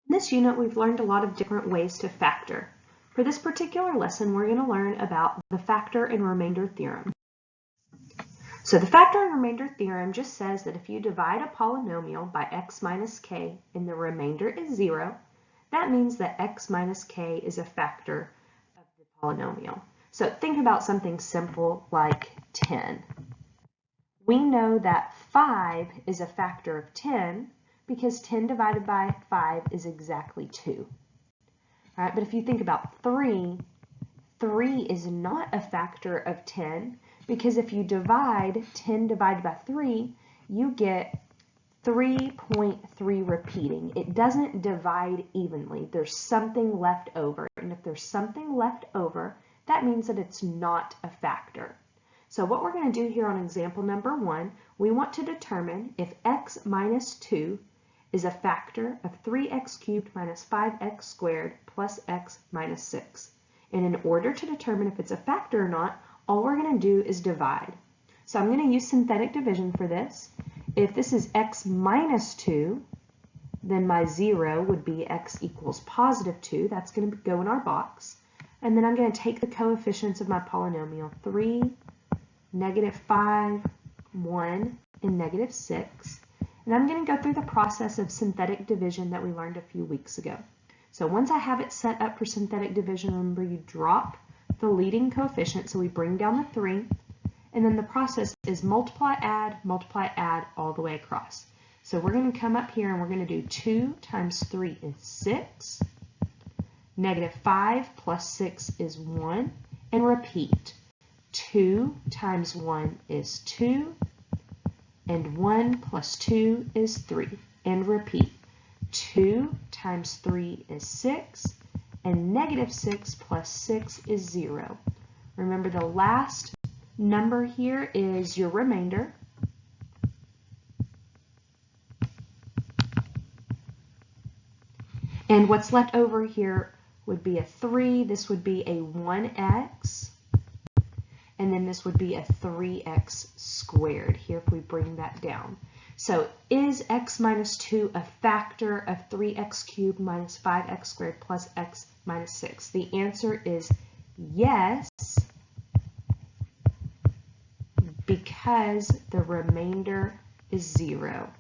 In this unit, we've learned a lot of different ways to factor. For this particular lesson, we're going to learn about the factor and remainder theorem. So the factor and remainder theorem just says that if you divide a polynomial by x minus k and the remainder is 0, that means that x minus k is a factor of the polynomial. So think about something simple like 10. We know that 5 is a factor of 10 because 10 divided by 5 is exactly 2. All right, but if you think about 3 is not a factor of 10 because if you divide 10 divided by 3, you get 3.3 repeating. It doesn't divide evenly. There's something left over. And if there's something left over, that means that it's not a factor. So what we're going to do here on example number 1, we want to determine if x minus 2 is a factor of 3x cubed minus 5x squared plus x minus 6. And in order to determine if it's a factor or not, all we're going to do is divide. So I'm going to use synthetic division for this. If this is x minus 2, then my 0 would be x equals positive 2. That's going to go in our box. And then I'm going to take the coefficients of my polynomial, 3, negative 5, 1, and negative 6. And I'm going to go through the process of synthetic division that we learned a few weeks ago. So once I have it set up for synthetic division, remember you drop the leading coefficient, so we bring down the 3, and then the process is multiply, add all the way across. So we're going to come up here and we're going to do 2 times 3 is 6, negative 5 plus 6 is 1, and repeat. 2 times 1 is 2, and 1 plus 2 is 3, and repeat. 2 times 3 is 6, and negative 6 plus 6 is 0. Remember the last number here is your remainder. And what's left over here would be a 3, this would be a 1x, and then this would be a 3x squared here if we bring that down. So is x minus 2 a factor of 3x cubed minus 5x squared plus x minus 6? The answer is yes, because the remainder is 0.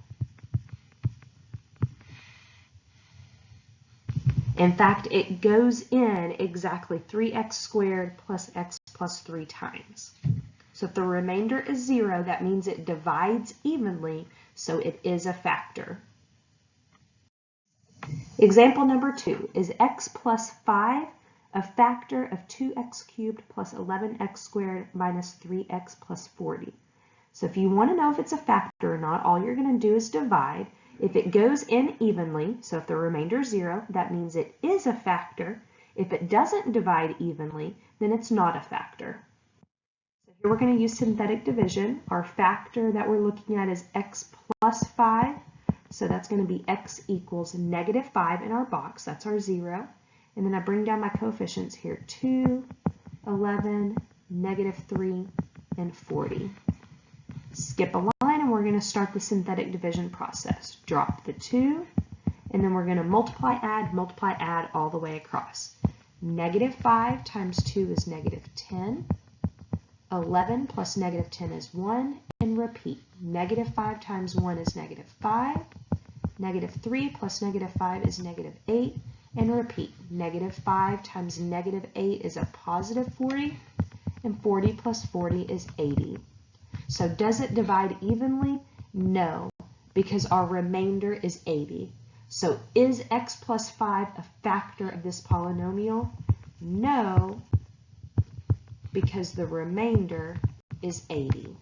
In fact, it goes in exactly 3x squared plus x plus 3 times. So if the remainder is 0, that means it divides evenly, so it is a factor. Example number 2, is x plus 5 a factor of 2x cubed plus 11x squared minus 3x plus 40? So if you want to know if it's a factor or not, all you're going to do is divide. If it goes in evenly, so if the remainder is 0, that means it is a factor. If it doesn't divide evenly, then it's not a factor. So here we're going to use synthetic division. Our factor that we're looking at is x plus 5. So that's going to be x equals negative 5 in our box. That's our 0. And then I bring down my coefficients here, 2, 11, negative 3, and 40. Skip a line and we're going to start the synthetic division process. Drop the 2, and then we're going to multiply, add all the way across. Negative 5 times 2 is negative 10. 11 plus negative 10 is 1, and repeat. Negative 5 times 1 is negative 5. Negative 3 plus negative 5 is negative 8, and repeat. Negative 5 times negative 8 is a positive 40, and 40 plus 40 is 80. So does it divide evenly? No, because our remainder is 80. So is x plus 5 a factor of this polynomial? No, because the remainder is 80.